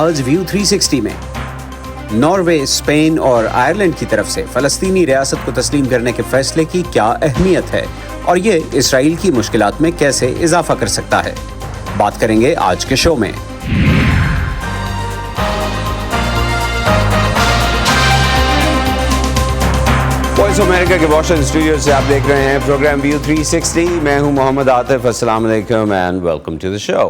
آج ویو 360 میں Norway, Spain اور آئرلینڈ کی طرف سے فلسطینی ریاست کو تسلیم کرنے کے فیصلے کی کیا اہمیت ہے اور یہ اسرائیل کی مشکلات میں کیسے اضافہ کر سکتا ہے، بات کریں گے آج کے شو میں۔ وائس آف امریکہ کے واشنگٹن اسٹوڈیو سے آپ دیکھ رہے ہیں پروگرام ویو 360۔ میں ہوں محمد عاطف۔ السلام علیکم اینڈ ویلکم ٹو دی شو۔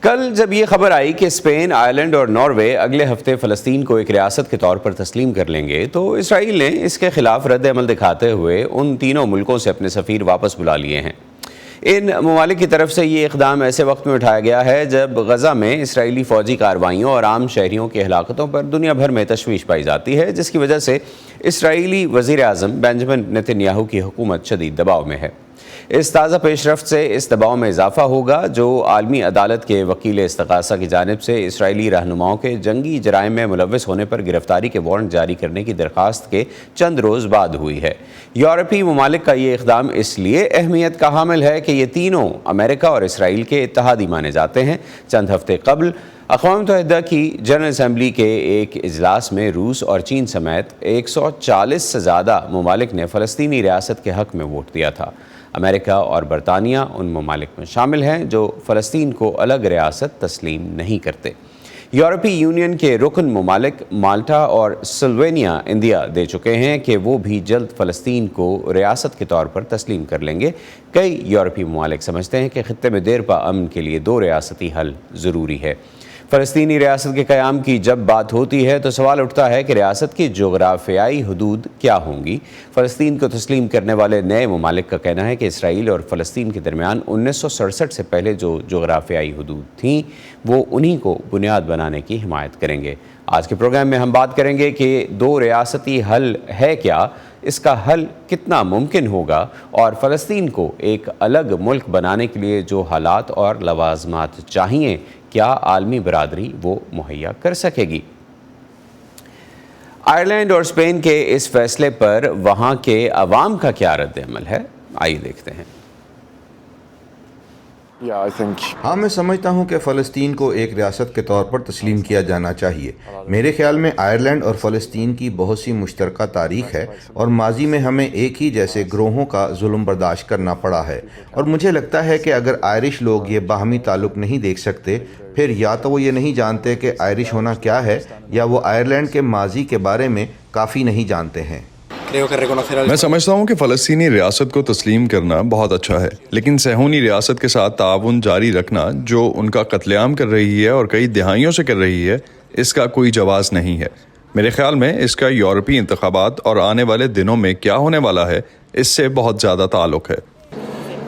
کل جب یہ خبر آئی کہ اسپین، آئرلینڈ اور ناروے اگلے ہفتے فلسطین کو ایک ریاست کے طور پر تسلیم کر لیں گے تو اسرائیل نے اس کے خلاف رد عمل دکھاتے ہوئے ان تینوں ملکوں سے اپنے سفیر واپس بلا لیے ہیں۔ ان ممالک کی طرف سے یہ اقدام ایسے وقت میں اٹھایا گیا ہے جب غزہ میں اسرائیلی فوجی کارروائیوں اور عام شہریوں کی ہلاکتوں پر دنیا بھر میں تشویش پائی جاتی ہے، جس کی وجہ سے اسرائیلی وزیر اعظم بنجمن نتن یاہو کی حکومت شدید دباؤ میں ہے۔ اس تازہ پیش رفت سے اس دباؤ میں اضافہ ہوگا جو عالمی عدالت کے وکیل استغاثہ کی جانب سے اسرائیلی رہنماؤں کے جنگی جرائم میں ملوث ہونے پر گرفتاری کے وارنٹ جاری کرنے کی درخواست کے چند روز بعد ہوئی ہے۔ یورپی ممالک کا یہ اقدام اس لیے اہمیت کا حامل ہے کہ یہ تینوں امریکہ اور اسرائیل کے اتحادی مانے جاتے ہیں۔ چند ہفتے قبل اقوام متحدہ کی جنرل اسمبلی کے ایک اجلاس میں روس اور چین سمیت 140 سے زیادہ ممالک نے فلسطینی ریاست کے حق میں ووٹ دیا تھا۔ امریکہ اور برطانیہ ان ممالک میں شامل ہیں جو فلسطین کو الگ ریاست تسلیم نہیں کرتے۔ یورپی یونین کے رکن ممالک مالٹا اور سلوینیا اندیا دے چکے ہیں کہ وہ بھی جلد فلسطین کو ریاست کے طور پر تسلیم کر لیں گے۔ کئی یورپی ممالک سمجھتے ہیں کہ خطے میں دیرپا امن کے لیے دو ریاستی حل ضروری ہے۔ فلسطینی ریاست کے قیام کی جب بات ہوتی ہے تو سوال اٹھتا ہے کہ ریاست کی جغرافیائی حدود کیا ہوں گی۔ فلسطین کو تسلیم کرنے والے نئے ممالک کا کہنا ہے کہ اسرائیل اور فلسطین کے درمیان 1967 سے پہلے جو جغرافیائی حدود تھیں وہ انہی کو بنیاد بنانے کی حمایت کریں گے۔ آج کے پروگرام میں ہم بات کریں گے کہ دو ریاستی حل ہے کیا، اس کا حل کتنا ممکن ہوگا اور فلسطین کو ایک الگ ملک بنانے کے لیے جو حالات اور لوازمات چاہیے کیا عالمی برادری وہ مہیا کر سکے گی۔ آئرلینڈ اور اسپین کے اس فیصلے پر وہاں کے عوام کا کیا رد عمل ہے، آئیے دیکھتے ہیں۔ ہاں، میں سمجھتا ہوں کہ فلسطین کو ایک ریاست کے طور پر تسلیم کیا جانا چاہیے۔ میرے خیال میں آئرلینڈ اور فلسطین کی بہت سی مشترکہ تاریخ ہے اور ماضی میں ہمیں ایک ہی جیسے گروہوں کا ظلم برداشت کرنا پڑا ہے، اور مجھے لگتا ہے کہ اگر آئرش لوگ یہ باہمی تعلق نہیں دیکھ سکتے، پھر یا تو وہ یہ نہیں جانتے کہ آئرش ہونا کیا ہے یا وہ آئرلینڈ کے ماضی کے بارے میں کافی نہیں جانتے ہیں۔ میں سمجھتا ہوں کہ فلسطینی ریاست کو تسلیم کرنا بہت اچھا ہے، لیکن صہیونی ریاست کے ساتھ تعاون جاری رکھنا جو ان کا قتل عام کر رہی ہے اور کئی دہائیوں سے کر رہی ہے، اس کا کوئی جواز نہیں ہے۔ میرے خیال میں اس کا یورپی انتخابات اور آنے والے دنوں میں کیا ہونے والا ہے اس سے بہت زیادہ تعلق ہے۔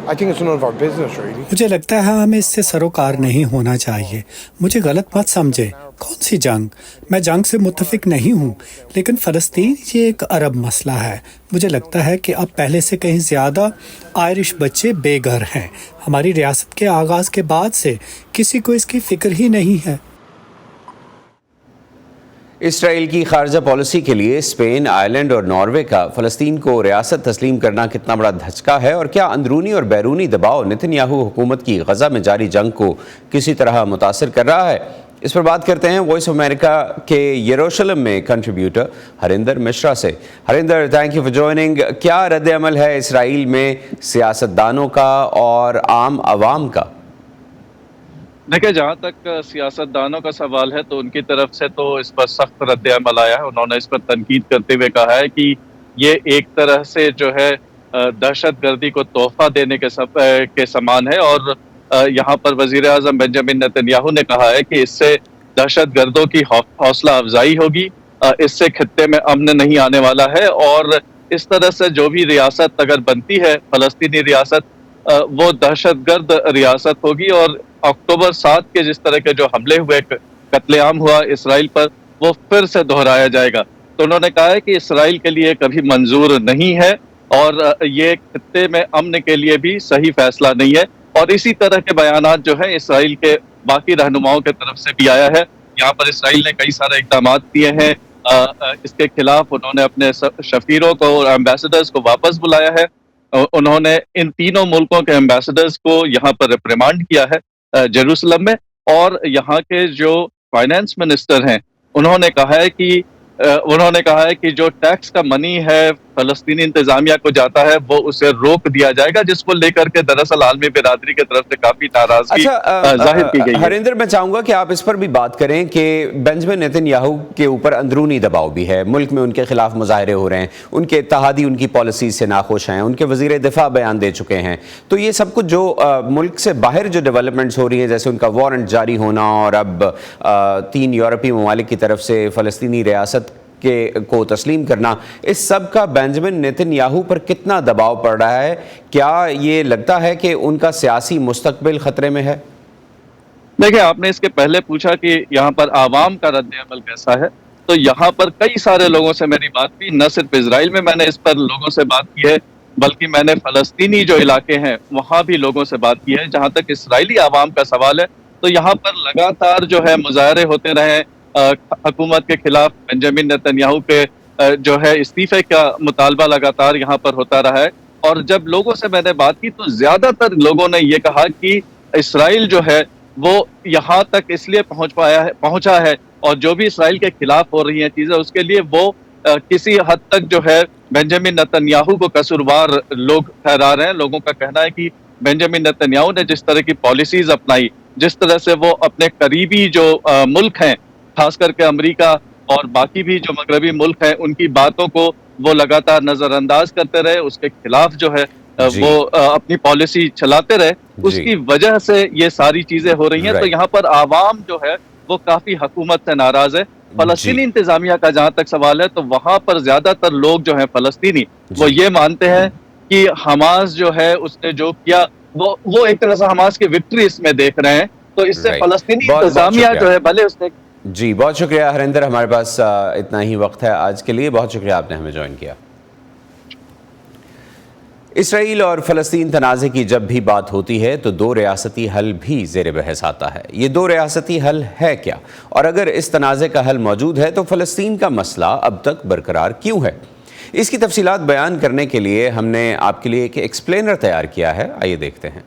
مجھے لگتا ہے ہمیں اس سے سروکار نہیں ہونا چاہیے۔ مجھے غلط مت سمجھے، کون سی جنگ؟ میں جنگ سے متفق نہیں ہوں، لیکن فلسطین یہ ایک عرب مسئلہ ہے۔ مجھے لگتا ہے کہ اب پہلے سے کہیں زیادہ آئرش بچے بے گھر ہیں۔ ہماری ریاست کے آغاز کے بعد سے کسی کو اس کی فکر ہی نہیں ہے۔ اسرائیل کی خارجہ پالیسی کے لیے اسپین، آئرلینڈ اور ناروے کا فلسطین کو ریاست تسلیم کرنا کتنا بڑا دھچکا ہے اور کیا اندرونی اور بیرونی دباؤ نتن یاہو حکومت کی غزہ میں جاری جنگ کو کسی طرح متاثر کر رہا ہے؟ اس پر بات کرتے ہیں وائس آف امریکہ کے یروشلم میں کنٹریبیوٹر ہریندر مشرا سے۔ Harinder, thank you for joining. کیا رد عمل ہے اسرائیل میں سیاستدانوں کا اور عام عوام کا؟ دیکھیں، جہاں تک سیاستدانوں کا سوال ہے تو ان کی طرف سے تو اس پر سخت رد عمل آیا ہے۔ انہوں نے اس پر تنقید کرتے ہوئے کہا ہے کہ یہ ایک طرح سے جو ہے دہشت گردی کو تحفہ دینے کے سامان ہے، اور یہاں پر وزیر اعظم بنجمن نتن یاہو نے کہا ہے کہ اس سے دہشت گردوں کی حوصلہ افزائی ہوگی، اس سے خطے میں امن نہیں آنے والا ہے، اور اس طرح سے جو بھی ریاست اگر بنتی ہے فلسطینی ریاست، وہ دہشت گرد ریاست ہوگی، اور اکتوبر 7 کے جس طرح کے جو حملے ہوئے، قتل عام ہوا اسرائیل پر، وہ پھر سے دہرایا جائے گا۔ تو انہوں نے کہا ہے کہ اسرائیل کے لیے کبھی منظور نہیں ہے، اور یہ خطے میں امن کے لیے بھی صحیح فیصلہ نہیں ہے۔ اور اسی طرح کے بیانات جو ہے اسرائیل کے باقی رہنماؤں کی طرف سے بھی آیا ہے۔ یہاں پر اسرائیل نے کئی سارے اقدامات کیے ہیں، اس کے خلاف انہوں نے اپنے سفیروں کو اور ایمبیسڈرز کو واپس بلایا ہے۔ انہوں نے ان تینوں ملکوں کے ایمبیسڈرز کو یہاں پر ریپریمانڈ کیا ہے جیروسلم میں، اور یہاں کے جو فائنانس منسٹر ہیں انہوں نے کہا ہے کہ جو ٹیکس کا منی ہے فلسطینی انتظامیہ کو جاتا ہے وہ اسے روک دیا جائے گا، جس کو لے کر کے دراصل عالمی برادری کی طرف سے کافی ناراضگی ظاہر کی گئی ہے۔ ہریندر، میں چاہوں گا کہ آپ اس پر بھی بات کریں کہ بنجمن نیتن یاہو کے اوپر اندرونی دباؤ بھی ہے، ملک میں ان کے خلاف مظاہرے ہو رہے ہیں، ان کے اتحادی ان کی پالیسیز سے ناخوش ہیں، ان کے وزیر دفاع بیان دے چکے ہیں، تو یہ سب کچھ جو ملک سے باہر جو ڈیولپمنٹس ہو رہی ہیں، جیسے ان کا وارنٹ جاری ہونا اور اب 3 یورپی ممالک کی طرف سے فلسطینی ریاست کو تسلیم کرنا، اس سب کا بنجمن نیتن یاہو پر کتنا دباؤ پڑ رہا ہے؟ کیا یہ لگتا ہے کہ ان کا سیاسی مستقبل خطرے میں ہے؟ دیکھیں، آپ نے اس کے پہلے پوچھا کہ یہاں پر عوام کا رد عمل کیسا ہے، تو یہاں پر کئی سارے لوگوں سے میری بات ہوئی، نہ صرف اسرائیل میں نے اس پر لوگوں سے بات کی ہے، بلکہ میں نے فلسطینی جو علاقے ہیں وہاں بھی لوگوں سے بات کی ہے۔ جہاں تک اسرائیلی عوام کا سوال ہے تو یہاں پر لگاتار جو ہے مظاہرے ہوتے رہے، حکومت کے خلاف بنجمن نیتن یاہو کے جو ہے استعفے کا مطالبہ لگاتار یہاں پر ہوتا رہا ہے، اور جب لوگوں سے میں نے بات کی تو زیادہ تر لوگوں نے یہ کہا کہ اسرائیل جو ہے وہ یہاں تک اس لیے پہنچا ہے اور جو بھی اسرائیل کے خلاف ہو رہی ہیں چیزیں اس کے لیے وہ کسی حد تک جو ہے بنجمن نیتن یاہو کو قصوروار لوگ ٹھہرا رہے ہیں۔ لوگوں کا کہنا ہے کہ بنجمن نیتن یاہو نے جس طرح کی پالیسیز اپنائی، جس طرح سے وہ اپنے قریبی جو ملک ہیں، خاص کر کے امریکہ اور باقی بھی جو مغربی ملک ہیں، ان کی باتوں کو وہ لگاتار نظر انداز کرتے رہے، اس کے خلاف جو ہے وہ اپنی پالیسی چلاتے رہے، اس کی وجہ سے یہ ساری چیزیں ہو رہی ہیں۔ تو یہاں پر عوام جو ہے وہ کافی حکومت سے ناراض ہے۔ فلسطینی انتظامیہ کا جہاں تک سوال ہے تو وہاں پر زیادہ تر لوگ جو ہیں فلسطینی وہ یہ مانتے ہیں کہ حماس جو ہے اس نے جو کیا وہ ایک طرح سے حماس کی وکٹری اس میں دیکھ رہے ہیں، تو اس سے فلسطینی انتظامیہ جو ہے بھلے اس نے جی بہت شکریہ ہریندر، ہمارے پاس اتنا ہی وقت ہے آج کے لیے، بہت شکریہ آپ نے ہمیں جوائن کیا۔ اسرائیل اور فلسطین تنازع کی جب بھی بات ہوتی ہے تو 2 ریاستی حل بھی زیر بحث آتا ہے۔ یہ 2 ریاستی حل ہے کیا؟ اور اگر اس تنازع کا حل موجود ہے تو فلسطین کا مسئلہ اب تک برقرار کیوں ہے؟ اس کی تفصیلات بیان کرنے کے لیے ہم نے آپ کے لیے ایک ایکسپلینر تیار کیا ہے، آئیے دیکھتے ہیں۔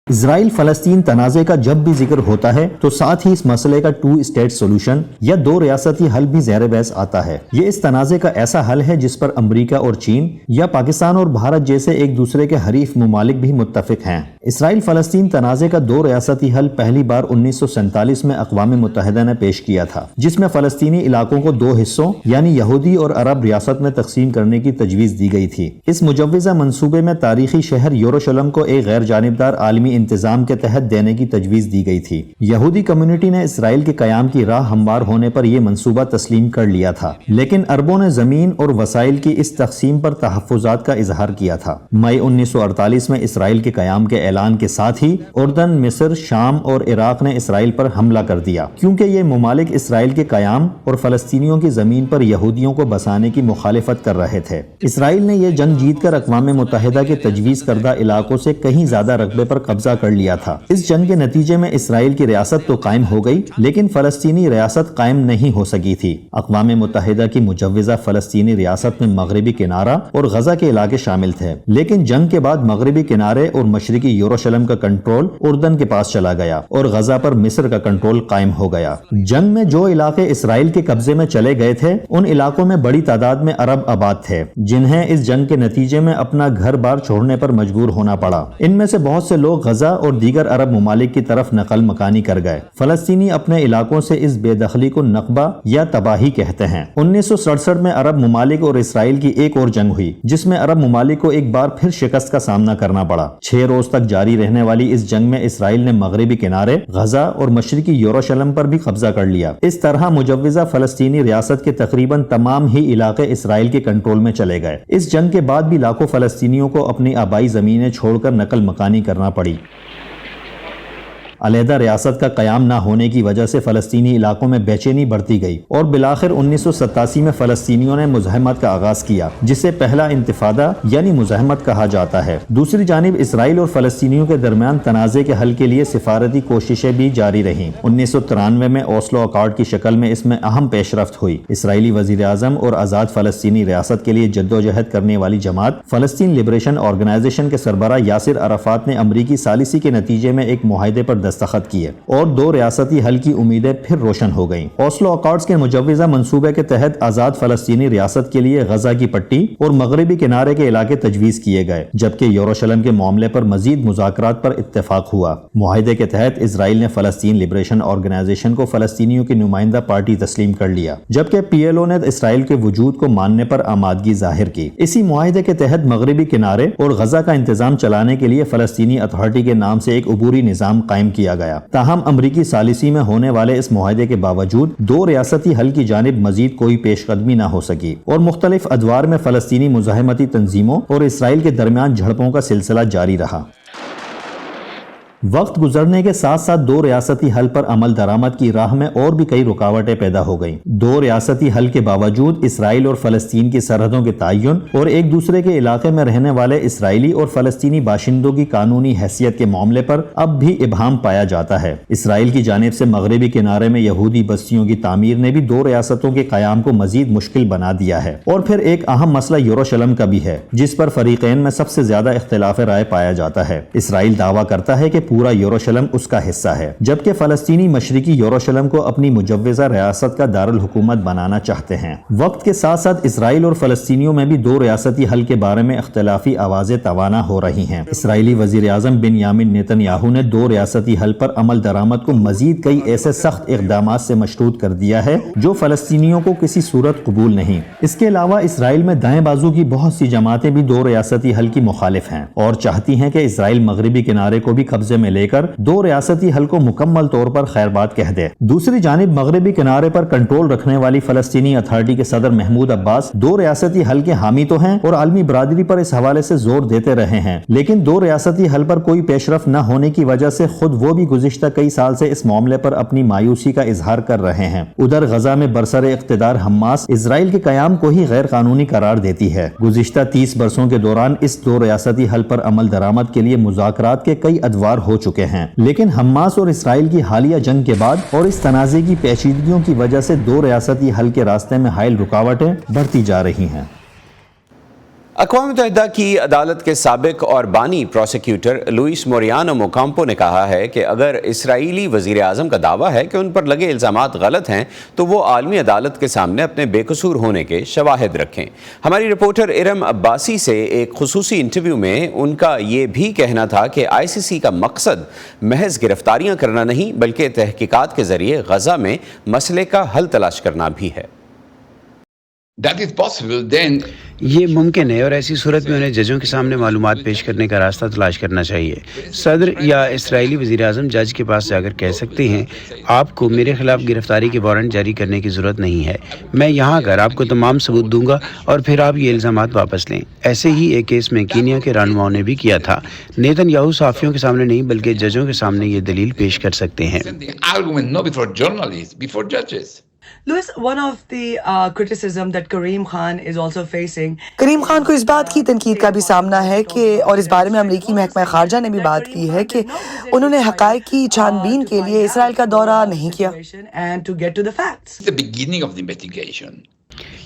اسرائیل فلسطین تنازع کا جب بھی ذکر ہوتا ہے تو ساتھ ہی اس مسئلے کا 2 اسٹیٹ سولوشن یا 2 ریاستی حل بھی زیر بحث آتا ہے۔ یہ اس تنازع کا ایسا حل ہے جس پر امریکہ اور چین یا پاکستان اور بھارت جیسے ایک دوسرے کے حریف ممالک بھی متفق ہیں۔ اسرائیل فلسطین تنازع کا 2 ریاستی حل پہلی بار 1947 میں اقوام متحدہ نے پیش کیا تھا، جس میں فلسطینی علاقوں کو 2 حصوں یعنی یہودی اور عرب ریاست میں تقسیم کرنے کی تجویز دی گئی تھی۔ اس مجوزہ منصوبے میں تاریخی شہر یروشلم کو ایک غیر جانبدار عالمی انتظام کے تحت دینے کی تجویز دی گئی تھی۔ یہودی کمیونٹی نے اسرائیل کے قیام کی راہ ہموار ہونے پر یہ منصوبہ تسلیم کر لیا تھا، لیکن عربوں نے زمین اور وسائل کی اس تقسیم پر تحفظات کا اظہار کیا تھا۔ مئی 1948 میں اسرائیل کے قیام کے اعلان کے ساتھ ہی اردن، مصر، شام اور عراق نے اسرائیل پر حملہ کر دیا، کیونکہ یہ ممالک اسرائیل کے قیام اور فلسطینیوں کی زمین پر یہودیوں کو بسانے کی مخالفت کر رہے تھے۔ اسرائیل نے یہ جنگ جیت کر اقوام متحدہ کے تجویز کردہ علاقوں سے کہیں زیادہ رقبے پر قبضہ کر لیا تھا۔ اس جنگ کے نتیجے میں اسرائیل کی ریاست تو قائم ہو گئی، لیکن فلسطینی ریاست قائم نہیں ہو سکی تھی۔ اقوام متحدہ کی مجوزہ فلسطینی ریاست میں مغربی کنارہ اور غزہ کے علاقے شامل تھے، لیکن جنگ کے بعد مغربی کنارے اور مشرقی یروشلم کا کنٹرول اردن کے پاس چلا گیا اور غزہ پر مصر کا کنٹرول قائم ہو گیا۔ جنگ میں جو علاقے اسرائیل کے قبضے میں چلے گئے تھے ان علاقوں میں بڑی تعداد میں عرب آباد تھے، جنہیں اس جنگ کے نتیجے میں اپنا گھر بار چھوڑنے پر مجبور ہونا پڑا۔ ان میں سے بہت سے لوگ غزہ اور دیگر عرب ممالک کی طرف نقل مکانی کر گئے۔ فلسطینی اپنے علاقوں سے اس بے دخلی کو نقبہ یا تباہی کہتے ہیں۔ 1967 میں عرب ممالک اور اسرائیل کی ایک اور جنگ ہوئی، جس میں عرب ممالک کو ایک بار پھر شکست کا سامنا کرنا پڑا۔ 6 روز تک جاری رہنے والی اس جنگ میں اسرائیل نے مغربی کنارے، غزہ اور مشرقی یروشلم پر بھی قبضہ کر لیا۔ اس طرح مجوزہ فلسطینی ریاست کے تقریباً تمام ہی علاقے اسرائیل کے کنٹرول میں چلے گئے۔ اس جنگ کے بعد بھی لاکھوں فلسطینیوں کو اپنی آبائی زمینیں چھوڑ کر نقل مکانی کرنا پڑی۔ علیحدہ ریاست کا قیام نہ ہونے کی وجہ سے فلسطینی علاقوں میں بے چینی بڑھتی گئی اور بالآخر 1987 میں فلسطینیوں نے مزاحمت کا آغاز کیا، جسے پہلا انتفاضہ یعنی مزاحمت کہا جاتا ہے۔ دوسری جانب اسرائیل اور فلسطینیوں کے درمیان تنازع کے حل کے لیے سفارتی کوششیں بھی جاری رہیں۔ 1993 میں اوسلو اکارڈ کی شکل میں اس میں اہم پیش رفت ہوئی۔ اسرائیلی وزیر اعظم اور آزاد فلسطینی ریاست کے لیے جدوجہد کرنے والی جماعت فلسطین لبریشن آرگنائزیشن کے سربراہ یاسر عرفات نے امریکی ثالثی کے نتیجے میں ایک معاہدے پر دستخط کیے اور 2 ریاستی حل کی امیدیں پھر روشن ہو گئیں۔ اوسلو اکارڈز کے مجوزہ منصوبے کے تحت آزاد فلسطینی ریاست کے لیے غزہ کی پٹی اور مغربی کنارے کے علاقے تجویز کیے گئے، جبکہ یروشلم کے معاملے پر مزید مذاکرات پر اتفاق ہوا۔ معاہدے کے تحت اسرائیل نے فلسطین لبریشن آرگنائزیشن کو فلسطینیوں کی نمائندہ پارٹی تسلیم کر لیا، جبکہ پی ایل او نے اسرائیل کے وجود کو ماننے پر آمادگی ظاہر کی۔ اسی معاہدے کے تحت مغربی کنارے اور غزہ کا انتظام چلانے کے لیے فلسطینی اتھارٹی کے نام سے ایک عبوری نظام قائم کیا گیا۔ تاہم امریکی ثالثی میں ہونے والے اس معاہدے کے باوجود 2 ریاستی حل کی جانب مزید کوئی پیش قدمی نہ ہو سکی اور مختلف ادوار میں فلسطینی مزاحمتی تنظیموں اور اسرائیل کے درمیان جھڑپوں کا سلسلہ جاری رہا۔ وقت گزرنے کے ساتھ ساتھ 2 ریاستی حل پر عمل درآمد کی راہ میں اور بھی کئی رکاوٹیں پیدا ہو گئیں۔ 2 ریاستی حل کے باوجود اسرائیل اور فلسطین کی سرحدوں کے تعین اور ایک دوسرے کے علاقے میں رہنے والے اسرائیلی اور فلسطینی باشندوں کی قانونی حیثیت کے معاملے پر اب بھی ابہام پایا جاتا ہے۔ اسرائیل کی جانب سے مغربی کنارے میں یہودی بستیوں کی تعمیر نے بھی 2 ریاستوں کے قیام کو مزید مشکل بنا دیا ہے۔ اور پھر ایک اہم مسئلہ یروشلم کا بھی ہے، جس پر فریقین میں سب سے زیادہ اختلاف رائے پایا جاتا ہے۔ اسرائیل دعویٰ کرتا ہے کہ پورا یروشلم اس کا حصہ ہے، جبکہ فلسطینی مشرقی یروشلم کو اپنی مجوزہ ریاست کا دارالحکومت بنانا چاہتے ہیں۔ وقت کے ساتھ ساتھ اسرائیل اور فلسطینیوں میں بھی 2 ریاستی حل کے بارے میں اختلافی آوازیں توانا ہو رہی ہیں۔ اسرائیلی وزیر اعظم بنیامین نیتن یاہو نے 2 ریاستی حل پر عمل درآمد کو مزید کئی ایسے سخت اقدامات سے مشروط کر دیا ہے جو فلسطینیوں کو کسی صورت قبول نہیں۔ اس کے علاوہ اسرائیل میں دائیں بازو کی بہت سی جماعتیں بھی 2 ریاستی حل کی مخالف ہیں اور چاہتی ہیں کہ اسرائیل مغربی کنارے کو بھی قبضے میں لے کر 2 ریاستی حل کو مکمل طور پر خیر بات کہہ دے۔ دوسری جانب مغربی کنارے پر کنٹرول رکھنے والی فلسطینی اتھارٹی کے صدر محمود عباس 2 ریاستی حل کے حامی تو ہیں اور عالمی برادری پر اس حوالے سے زور دیتے رہے ہیں، لیکن 2 ریاستی حل پر کوئی پیش رفت نہ ہونے کی وجہ سے خود وہ بھی گزشتہ کئی سال سے اس معاملے پر اپنی مایوسی کا اظہار کر رہے ہیں۔ ادھر غزہ میں برسر اقتدار حماس اسرائیل کے قیام کو ہی غیر قانونی قرار دیتی ہے۔ گزشتہ 30 برسوں کے دوران اس 2 ریاستی حل پر عمل درآمد کے لیے مذاکرات کے کئی ادوار ہو چکے ہیں، لیکن حماس اور اسرائیل کی حالیہ جنگ کے بعد اور اس تنازع کی پیچیدگیوں کی وجہ سے 2 ریاستی حل کے راستے میں حائل رکاوٹیں بڑھتی جا رہی ہیں۔ اقوام متحدہ کی عدالت کے سابق اور بانی پروسیکیوٹر لوئس موریانو موکامپو نے کہا ہے کہ اگر اسرائیلی وزیر اعظم کا دعویٰ ہے کہ ان پر لگے الزامات غلط ہیں تو وہ عالمی عدالت کے سامنے اپنے بے قصور ہونے کے شواہد رکھیں۔ ہماری رپورٹر ارم عباسی سے ایک خصوصی انٹرویو میں ان کا یہ بھی کہنا تھا کہ آئی سی سی کا مقصد محض گرفتاریاں کرنا نہیں بلکہ تحقیقات کے ذریعے غزہ میں مسئلے کا حل تلاش کرنا بھی ہے۔ یہ ممکن ہے اور ایسی صورت میں انہیں ججوں کے سامنے معلومات پیش کرنے کا راستہ تلاش کرنا چاہیے۔ صدر یا اسرائیلی وزیر اعظم جج کے پاس جا کر کہہ سکتے ہیں آپ کو میرے خلاف گرفتاری کے وارنٹ جاری کرنے کی ضرورت نہیں ہے، میں یہاں کر آپ کو تمام ثبوت دوں گا اور پھر آپ یہ الزامات واپس لیں۔ ایسے ہی ایک کیس میں کینیا کے رہنماؤں نے بھی کیا تھا۔ نیتن یاہو صحافیوں کے سامنے نہیں بلکہ ججوں کے سامنے یہ دلیل پیش کر سکتے ہیں۔ Louis, one of the criticism that Kareem Khan is also facing. کریم خان کو اس بات کی تنقید کا بھی سامنا ہے کہ اور اس بارے میں امریکی محکمہ خارجہ نے بھی بات کی ہے کہ انہوں نے حقائق کی چھان بین کے لیے اسرائیل کا دورہ نہیں کیا۔ And to get to the facts. The beginning of the investigation.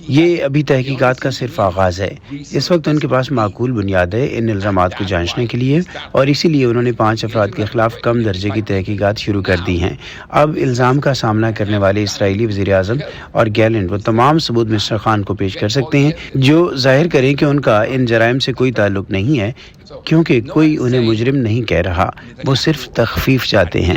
یہ ابھی تحقیقات کا صرف آغاز ہے۔ اس وقت ان کے پاس معقول بنیاد ہے ان الزامات کو جانچنے کے لیے اور اسی لیے انہوں نے 5 افراد کے خلاف کم درجے کی تحقیقات شروع کر دی ہیں۔ اب الزام کا سامنا کرنے والے اسرائیلی وزیر اعظم اور گیلنٹ وہ تمام ثبوت مسٹر خان کو پیش کر سکتے ہیں جو ظاہر کریں کہ ان کا ان جرائم سے کوئی تعلق نہیں ہے، کیونکہ کوئی انہیں مجرم نہیں کہہ رہا، وہ صرف تخفیف چاہتے ہیں۔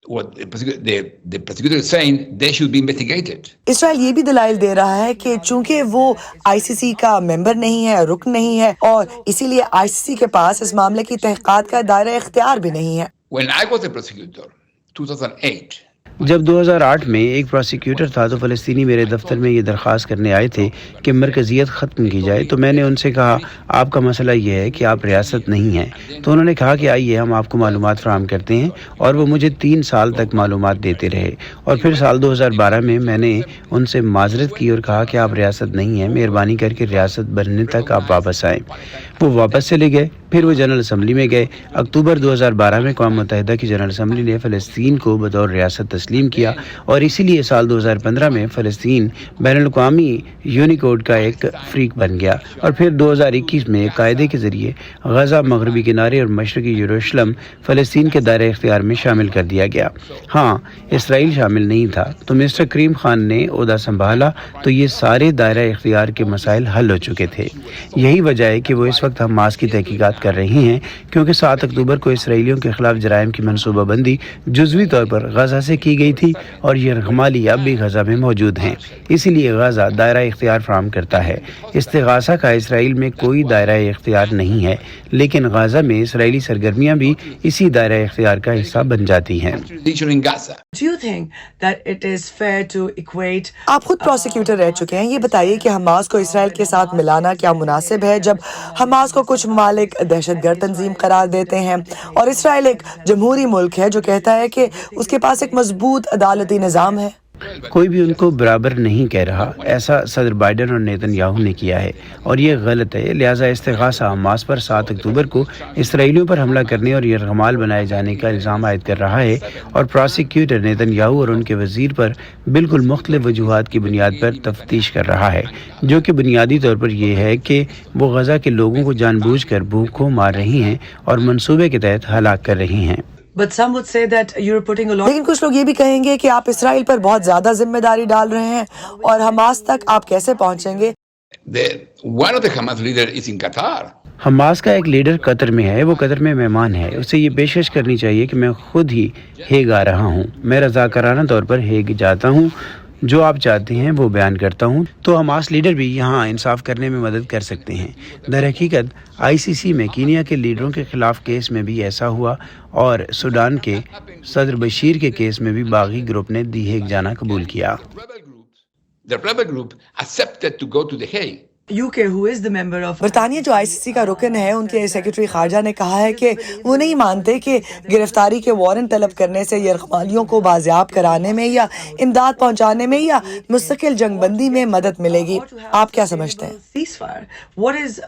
What the prosecutor is saying, they should be investigated. اسرائیل یہ بھی دلائل دے رہا ہے کہ چونکہ وہ آئی سی سی کا ممبر نہیں ہے، رکن نہیں ہے اور اسی لیے آئی سی سی کے پاس اس معاملے کی تحقیقات کا دائرہ اختیار بھی نہیں ہے۔ When I was a prosecutor, 2008, جب 2008 میں ایک پروسیکیوٹر تھا تو فلسطینی میرے دفتر میں یہ درخواست کرنے آئے تھے کہ مرکزیت ختم کی جائے، تو میں نے ان سے کہا آپ کا مسئلہ یہ ہے کہ آپ ریاست نہیں ہیں، تو انہوں نے کہا کہ آئیے ہم آپ کو معلومات فراہم کرتے ہیں، اور وہ مجھے 3 سال تک معلومات دیتے رہے، اور پھر سال 2012 میں نے ان سے معذرت کی اور کہا کہ آپ ریاست نہیں ہیں، مہربانی کر کے ریاست بننے تک آپ واپس آئیں۔ وہ واپس چلے گئے، پھر وہ جنرل اسمبلی میں گئے۔ اکتوبر 2012 میں اقوام متحدہ کی جنرل اسمبلی نے فلسطین کو بطور ریاست تسلیم تسلیم کیا اور اسی لیے سال 2015 میں فلسطین بین الاقوامی یونیکوڈ کا ایک فریق بن گیا اور پھر 2021 میں ایک قاعدے کے ذریعے غزہ، مغربی کنارے اور مشرقی یروشلم فلسطین کے دائرہ اختیار میں شامل کر دیا گیا۔ ہاں، اسرائیل شامل نہیں تھا تو مسٹر کریم خان نے عہدہ سنبھالا تو یہ سارے دائرہ اختیار کے مسائل حل ہو چکے تھے۔ یہی وجہ ہے کہ وہ اس وقت حماس کی تحقیقات کر رہے ہیں، کیونکہ 7 اکتوبر کو اسرائیلیوں کے خلاف جرائم کی منصوبہ بندی جزوی طور پر غزہ سے کی گئی تھی اور یہ یرغمالی اب بھی غزہ میں موجود ہیں، اسی لیے غزہ دائرہ اختیار فراہم کرتا ہے۔ استغاثہ کا اسرائیل میں کوئی دائرہ اختیار نہیں ہے، لیکن غزہ میں اسرائیلی سرگرمیاں بھی اسی دائرہ اختیار کا حصہ بن جاتی ہیں۔ Do you think that it is fair to equate آپ خود پروسیکیوٹر رہ چکے ہیں، یہ بتائیے کہ حماس کو اسرائیل کے ساتھ ملانا کیا مناسب ہے جب حماس کو کچھ ممالک دہشت گرد تنظیم قرار دیتے ہیں اور اسرائیل ایک جمہوری ملک ہے جو کہتا ہے کہ اس کے پاس ایک مضبوط عدالتی نظام ہے؟ کوئی بھی ان کو برابر نہیں کہہ رہا، ایسا صدر بائیڈن اور نیتن یاہو نے کیا ہے اور یہ غلط ہے۔ لہٰذا استغاثہ حماس پر 7 اکتوبر کو اسرائیلیوں پر حملہ کرنے اور یرغمال بنائے جانے کا الزام عائد کر رہا ہے اور پروسیکیوٹر نیتن یاہو اور ان کے وزیر پر بالکل مختلف وجوہات کی بنیاد پر تفتیش کر رہا ہے، جو کہ بنیادی طور پر یہ ہے کہ وہ غزہ کے لوگوں کو جان بوجھ کر بھوک کو مار رہی ہیں اور منصوبے کے تحت ہلاک کر رہی ہیں۔ but some would say that you're putting a lot لیکن کچھ لوگ یہ بھی کہیں گے کہ آپ اسرائیل پر بہت زیادہ ذمہ داری ڈال رہے ہیں اور حماس تک آپ کیسے پہنچیں گے؟ One of the Hamas leaders is in Qatar. Hamas کا ایک لیڈر قطر میں ہے، وہ قطر میں مہمان ہے، اسے یہ پیشکش کرنی چاہیے کہ میں خود ہی ہیگ آ رہا ہوں، میں رضاکارانہ طور پر ہیگ جاتا ہوں، جو آپ چاہتے ہیں وہ بیان کرتا ہوں۔ تو حماس لیڈر بھی یہاں انصاف کرنے میں مدد کر سکتے ہیں۔ در حقیقت ICC میں کینیا کے لیڈروں کے خلاف کیس میں بھی ایسا ہوا اور سوڈان کے صدر بشیر کے کیس میں بھی باغی گروپ نے دی ہیگ جانا قبول کیا۔ The rebel group accepted to go to The Hague. UK, who is the member of برطانیہ جو ICC کا رکن ہے، ان کے سیکرٹری خارجہ نے کہا ہے کہ وہ نہیں مانتے کہ گرفتاری کے وارنٹ طلب کرنے سے یرغمالیوں کو بازیاب کرانے میں یا امداد پہنچانے میں یا مستقل جنگ بندی میں مدد ملے گی۔ آپ کیا سمجھتے ہیں؟ ceasefire. What is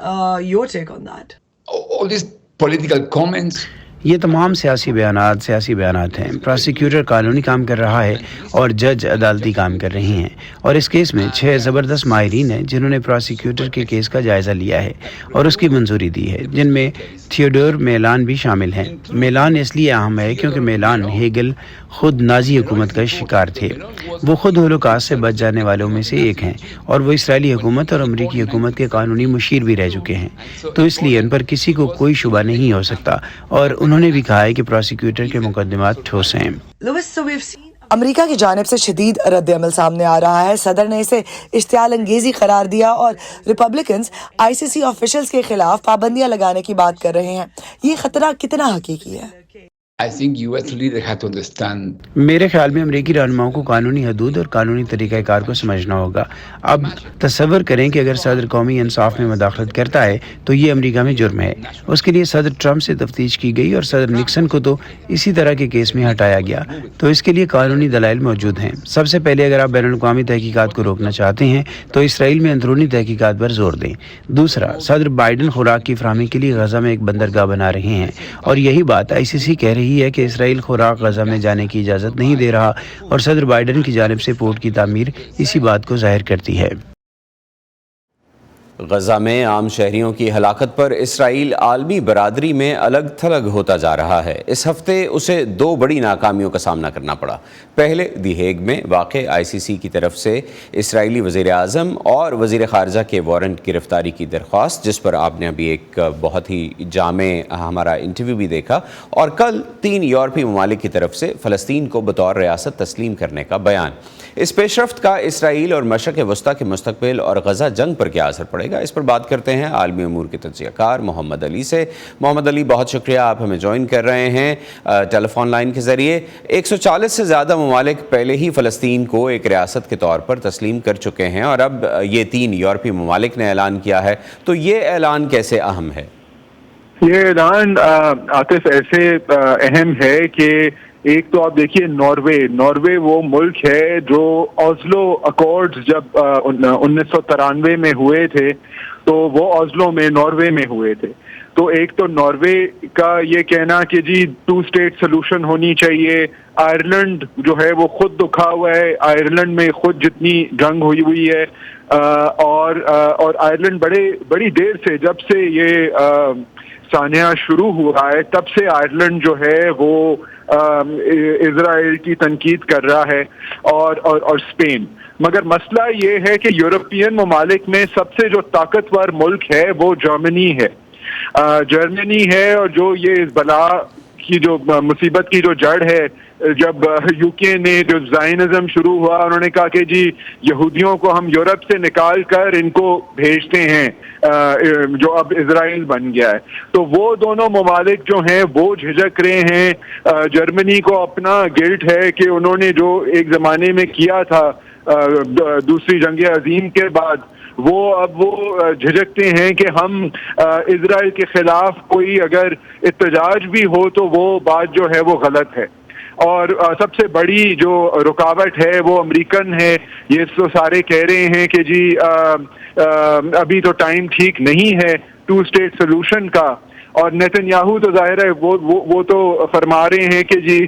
your take on that? All these political comments. یہ تمام سیاسی بیانات ہیں۔ پروسیکیوٹر قانونی کام کر رہا ہے اور جج عدالتی کام کر رہی ہیں، اور اس کیس میں 6 زبردست ماہرین ہیں جنہوں نے پروسیکیوٹر کے کیس کا جائزہ لیا ہے اور اس کی منظوری دی ہے، جن میں تھیوڈور میلان بھی شامل ہیں۔ میلان اس لیے اہم ہے کیونکہ میلان ہیگل خود نازی حکومت کا شکار تھے، وہ خود ہولوکاسٹ سے بچ جانے والوں میں سے ایک ہیں اور وہ اسرائیلی حکومت اور امریکی حکومت کے قانونی مشیر بھی رہ چکے ہیں، تو اس لیے ان پر کسی کو کوئی شبہ نہیں ہو سکتا، اور انہوں نے بھی کہا ہے کہ پروسیکیوٹر کے مقدمات ٹھوس ہیں۔ Louis, so we've seen امریکہ کی جانب سے شدید رد عمل سامنے آ رہا ہے۔ صدر نے اسے اشتعال انگیزی قرار دیا اور ریپبلکنز ICC آفیشلز کے خلاف پابندیاں لگانے کی بات کر رہے ہیں۔ یہ خطرہ کتنا حقیقی ہے؟ I think US leaders have to understand. میرے خیال میں امریکی رہنماؤں کو قانونی حدود اور قانونی طریقہ کار کو سمجھنا ہوگا۔ اب تصور کریں کہ اگر صدر قومی انصاف میں مداخلت کرتا ہے تو یہ امریکہ میں جرم ہے۔ اس کے لیے صدر ٹرمپ سے تفتیش کی گئی اور صدر نکسن کو تو اسی طرح کے کیس میں ہٹایا گیا، تو اس کے لیے قانونی دلائل موجود ہیں۔ سب سے پہلے اگر آپ بین الاقوامی تحقیقات کو روکنا چاہتے ہیں تو اسرائیل میں اندرونی تحقیقات پر زور دیں۔ دوسرا، صدر بائیڈن خوراک کی فراہمی کے لیے غزہ میں ایک بندرگاہ بنا رہے ہیں، اور یہی بات ICC کہہ رہی ہے کہ اسرائیل خوراک غزہ میں جانے کی اجازت نہیں دے رہا، اور صدر بائیڈن کی جانب سے پورٹ کی تعمیر اسی بات کو ظاہر کرتی ہے۔ غزہ میں عام شہریوں کی ہلاکت پر اسرائیل عالمی برادری میں الگ تھلگ ہوتا جا رہا ہے۔ اس ہفتے اسے 2 بڑی ناکامیوں کا سامنا کرنا پڑا۔ پہلے دی ہیگ میں واقع ICC کی طرف سے اسرائیلی وزیر اعظم اور وزیر خارجہ کے وارنٹ گرفتاری کی درخواست، جس پر آپ نے ابھی ایک بہت ہی جامع ہمارا انٹرویو بھی دیکھا، اور کل 3 یورپی ممالک کی طرف سے فلسطین کو بطور ریاست تسلیم کرنے کا بیان۔ اس پیش رفت کا اسرائیل اور مشرق وسطیٰ کے مستقبل اور غزہ جنگ پر کیا اثر پڑے گا، اس پر بات کرتے ہیں عالمی امور کے تجزیہ کار محمد علی سے۔ محمد علی، بہت شکریہ، آپ ہمیں جوائن کر رہے ہیں ٹیلی فون لائن کے ذریعے۔ 140 سے زیادہ ممالک پہلے ہی فلسطین کو ایک ریاست کے طور پر تسلیم کر چکے ہیں، اور اب یہ 3 یورپی ممالک نے اعلان کیا ہے، تو یہ اعلان کیسے اہم ہے؟ یہ اعلان عاطف ایسے اہم ہے کہ ایک تو آپ دیکھیے ناروے وہ ملک ہے جو اوزلو اکارڈز جب 1993 میں ہوئے تھے تو وہ اوزلو میں ناروے میں ہوئے تھے، تو ایک تو ناروے کا یہ کہنا کہ جی 2 اسٹیٹ سولوشن ہونی چاہیے. آئرلینڈ جو ہے وہ خود دکھا ہوا ہے, آئرلینڈ میں خود جتنی جنگ ہوئی ہے, اور آئرلینڈ بڑی دیر سے, جب سے یہ سانحہ شروع ہوا ہے تب سے آئرلینڈ جو ہے وہ اسرائیل کی تنقید کر رہا ہے, اور اسپین. مگر مسئلہ یہ ہے کہ یورپین ممالک میں سب سے جو طاقتور ملک ہے وہ جرمنی ہے. جرمنی ہے, اور جو یہ اس بلا کی جو مصیبت کی جو جڑ ہے, جب یو کے نے جو زائنزم شروع ہوا, انہوں نے کہا کہ جی یہودیوں کو ہم یورپ سے نکال کر ان کو بھیجتے ہیں, جو اب اسرائیل بن گیا ہے. تو وہ دونوں ممالک جو ہیں وہ جھجک رہے ہیں. جرمنی کو اپنا گلٹ ہے کہ انہوں نے جو ایک زمانے میں کیا تھا دوسری جنگ عظیم کے بعد, وہ جھجکتے ہیں کہ ہم اسرائیل کے خلاف کوئی اگر احتجاج بھی ہو تو وہ بات جو ہے وہ غلط ہے. اور سب سے بڑی جو رکاوٹ ہے وہ امریکن ہے. یہ تو سارے کہہ رہے ہیں کہ جی ابھی تو ٹائم ٹھیک نہیں ہے 2 اسٹیٹ سولوشن کا, اور نیتن یاہو تو ظاہر ہے وہ تو فرما رہے ہیں کہ جی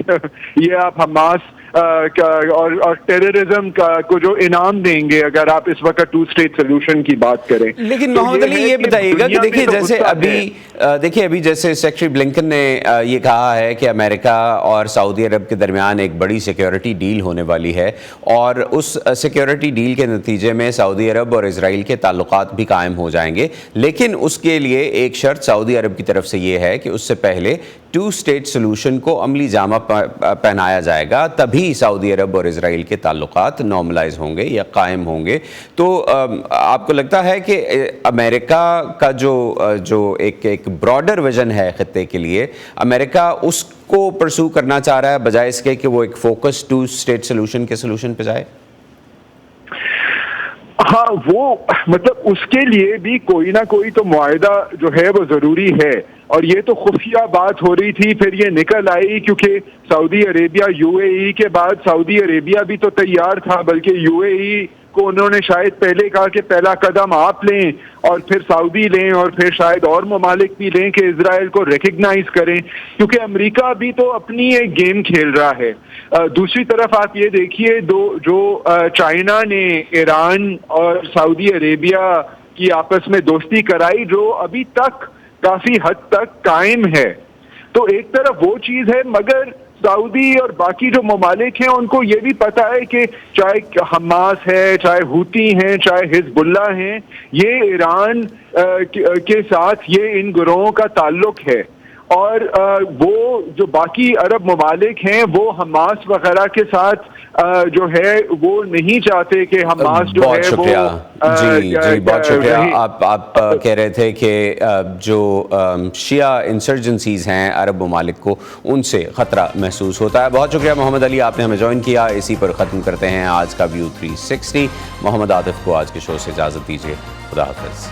یہ آپ حماس اور ٹیررزم کو جو انعام دیں گے اگر آپ اس وقت 2 اسٹیٹ سولوشن کی بات کریں. لیکن محمد علی یہ بتائیے گا کہ دیکھیے جیسے ابھی جیسے سیکرٹری بلنکن نے یہ کہا ہے کہ امریکہ اور سعودی عرب کے درمیان ایک بڑی سیکیورٹی ڈیل ہونے والی ہے, اور اس سیکیورٹی ڈیل کے نتیجے میں سعودی عرب اور اسرائیل کے تعلقات بھی قائم ہو جائیں گے, لیکن اس کے لیے ایک شرط سعودی عرب کی طرف سے یہ ہے کہ اس سے پہلے 2 اسٹیٹ سولوشن کو عملی جامہ پہنایا جائے گا, تبھی سعودی عرب اور اسرائیل کے تعلقات نارملائز ہوں گے یا قائم ہوں گے. تو آپ کو لگتا ہے کہ امریکہ کا جو ایک براڈر ویژن ہے خطے کے لیے, امریکہ اس کو پرسو کرنا چاہ رہا ہے بجائے اس کے کہ وہ ایک فوکس 2 اسٹیٹ سولوشن کے سولوشن پہ جائے؟ ہاں, وہ مطلب اس کے لیے بھی کوئی نہ کوئی تو معاہدہ جو ہے وہ ضروری ہے, اور یہ تو خفیہ بات ہو رہی تھی, پھر یہ نکل آئی کیونکہ سعودی عربیہ UAE کے بعد سعودی عربیہ بھی تو تیار تھا, بلکہ UAE کو انہوں نے شاید پہلے کہا کہ پہلا قدم آپ لیں اور پھر سعودی لیں اور پھر شاید اور ممالک بھی لیں کہ اسرائیل کو ریکگنائز کریں, کیونکہ امریکہ بھی تو اپنی ایک گیم کھیل رہا ہے. دوسری طرف آپ یہ دیکھیے جو چائنا نے ایران اور سعودی عربیہ کی آپس میں دوستی کرائی جو ابھی تک کافی حد تک قائم ہے, تو ایک طرف وہ چیز ہے, مگر سعودی اور باقی جو ممالک ہیں ان کو یہ بھی پتا ہے کہ چاہے حماس ہے, چاہے ہوتی ہیں, چاہے حزب اللہ ہیں, یہ ایران کے ساتھ یہ ان گروہوں کا تعلق ہے, اور وہ جو باقی عرب ممالک ہیں وہ حماس وغیرہ کے ساتھ جو ہے وہ نہیں چاہتے کہ حماس جو ہے وہ جی بہت شکریہ. آپ کہہ رہے تھے کہ جو شیعہ انسرجنسیز ہیں عرب ممالک کو ان سے خطرہ محسوس ہوتا ہے. بہت شکریہ محمد علی, آپ نے ہمیں جوائن کیا. اسی پر ختم کرتے ہیں آج کا ویو 360. محمد عاطف کو آج کے شو سے اجازت دیجیے. خدا حافظ.